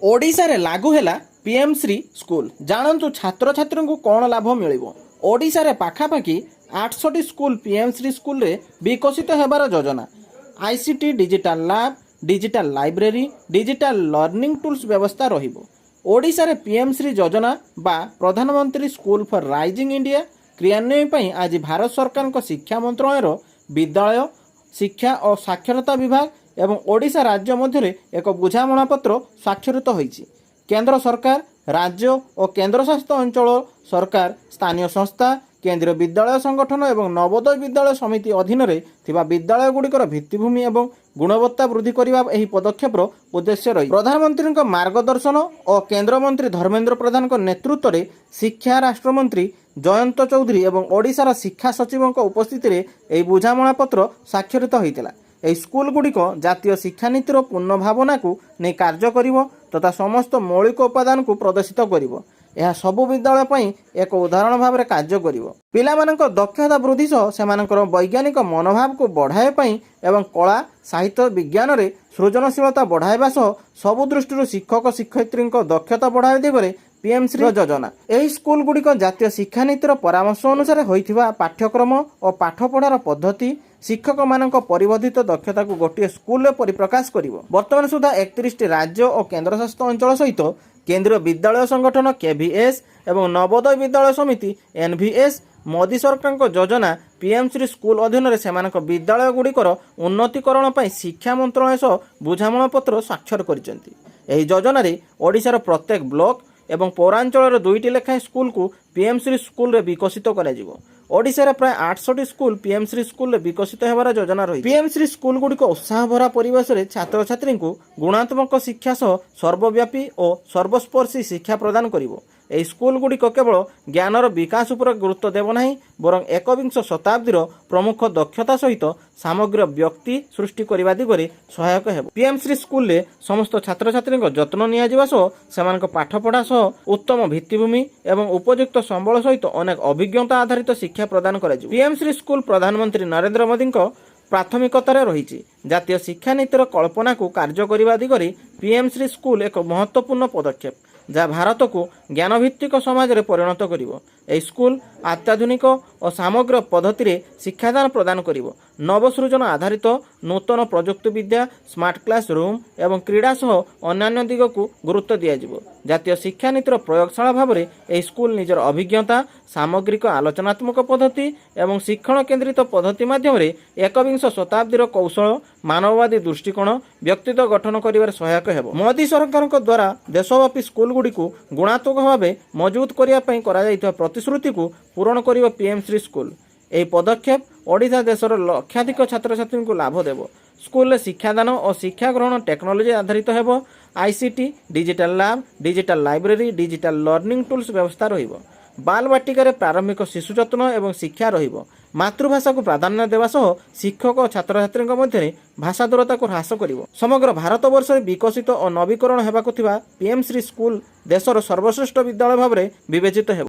ओडिशा रे लागू हैला पीएम श्री स्कूल जानतु छात्र छात्री को कौन लाभ मिलिबो। ओडिशा रे पाखापाखि 800 स्कूल पीएम श्री स्कूल रे विकसित हेबार योजना। ICT digital lab digital library digital learning tools व्यवस्था रहिबो। ओडिशा रे पीएम श्री योजना बा प्रधानमंत्री स्कूल फॉर राइजिंग इंडिया क्रियान्वयन पई आज भारत सरकार को शिक्षा मंत्रालय विद्यालय शिक्षा और साक्षरता विभाग एवं ओडिशा राज्य मध्य एक बुझामणा पत्र स्वाक्षरित होईछि। केंद्र सरकार राज्य और केंद्रशासित अंचल सरकार स्थानीय संस्था केंद्रीय विद्यालय संगठन एवं नवोदय विद्यालय समिति अधीन विद्यालय गुड़िकर भित्तिभूमि एवं गुणवत्ता वृद्धि करने यह पदक्षेप उद्देश्य रही। प्रधानमंत्री मार्गदर्शन और केंद्र मंत्री धर्मेंद्र प्रधान नेतृत्व में शिक्षा राष्ट्रमंत्री जयंत चौधरी और ओडिशार शिक्षा सचिव उपस्थित में बुझामणा पत्र स्वाक्षरित होता। यह स्कूल गुड़िक जातीय शिक्षानीतिर पूर्ण भावना को नहीं कार्य करिवो तथा समस्त मौलिक उपादान को प्रदर्शित करिवो। यह सबु विद्यालय पई एक उदाहरण भाव में कार्य करिवो। पिलामानक दक्षता वृद्धि सह सेमानकर वैज्ञानिक मनोभाव को बढ़ाए पई एवं कला साहित्य विज्ञान रे सृजनशीलता बढ़ाइबा सह सबु दृष्टि शिक्षक शिक्षयित्री दक्षता बढ़ाई दिगरे पीएम श्री योजना। यही स्कूल गुड़िक जातीय शिक्षानीतिर परामर्श अनुसार होइथिबा पाठ्यक्रम और पाठपढ़ार पद्धति शिक्षक मानक परिवर्धित दक्षता को गोटे स्कूल परिप्रकाश करिवो। वर्तमान सुधा 31 राज्य और केंद्रशासित अंचल सहित केंद्रीय विद्यालय संगठन केवीएस एवं नवोदय विद्यालय समिति एनवीएस मोदी सरकार योजना पीएम श्री स्कूल अधीन से विद्यालय गुड़िकर उन्नतीकरण पर शिक्षा मंत्रालय सह बुझामणा पत्र स्वाक्षर कर योजन ओडिशार प्रत्येक ब्लॉक एवं पौरांचल 2टी लेखाएं स्कूल को पीएम श्री स्कूल रे विकसित कराजिवो। ओडिशा रे प्राय 800 स्कूल पीएम श्री स्कूल रे विकसित हेबार योजना रही। पीएम श्री स्कूल गुड़िक उत्साह भरा परिवेश रे छात्र छात्री को गुणात्मक शिक्षा सह सर्वव्यापी और सर्वस्पर्शी शिक्षा प्रदान करिवो। এই স্কুল গুড়িক কেবল জ্ঞানর বিকাশ উপরে গুরুত্ব দেব না বরং একবিংশ শতাব্দীর প্রমুখ দক্ষতা সহিত সামগ্র ব্যক্তি সৃষ্টি করা দিগরে সহায়ক ହେବ। পিএম শ্রী স্কুলে সমস্ত ছাত্রছাত্রী যত্ন নিয়া সহ সেମାନଙ୍କ পাঠপড়া সহ উত্তম ভিত্তিভূমি এবং উপযুক্ত সম্বল সহিত অনেক অভিজ্ঞতা আধারিত শিক্ষা প্রদান କରାଯିବ। পিএম শ্রী স্কুল প্রধানমন্ত্রী নরেন্দ্র মোদীଙ୍କ प्राथमिकतार रही। जातीय शिक्षानीतिर कल्पना को कार्य करने दिगरे पीएम श्री स्कूल एक महत्वपूर्ण पदक्षेप जहाँ भारत को ज्ञानभित्तिक समाज रे परिणत करिवो। ए स्कूल अत्याधुनिक और समग्र पद्धति रे शिक्षादान प्रदान करिवो। नवसृजन आधारित नूतन प्रजुक्ति विद्या स्मार्ट क्लास रूम एवं क्रीड़ा सह अन्य दिग को गुरुत्व दियाजिवो। जातीय शिक्षानीतिर प्रयोगशाला भाव में ए स्कूल निजर अभिज्ञता सामग्रिक आलोचनात्मक पद्धति एवं शिक्षण केन्द्रित पद्धति माध्यम एकविंश शताब्दीर कौशल मानववादी दृष्टिकोण व्यक्तित्व गठन कर सहायक है। मोदी सरकार द्वारा देशव्यापी स्कूल गुड़ी को गुणात्मक भाव मजबूत करने प्रतिश्रुति को पूरण कर पीएम श्री स्कूल यह पदक्षेप ओडिशा देशर लक्षाधिक छात्र छात्री को लाभ देव। स्कूल शिक्षादान और शिक्षा ग्रहण टेक्नोलोजी आधारित है। ICT digital lab digital library digital learning tools व्यवस्था रहिबो। बाल बाटिका प्रारंभिक शिशु जत्न एवं शिक्षा रहिबो। मातृभाषा को प्राधान्य देवा सह शिक्षक और छात्र छात्री मध्य भाषा दूरता को ह्रास करिवो। समग्र भारत वर्ष विकसित और नवीकरण हेबाकु थिबा पीएम श्री स्कूल देशर सर्वश्रेष्ठ विद्यालय भाव में विवेचित है।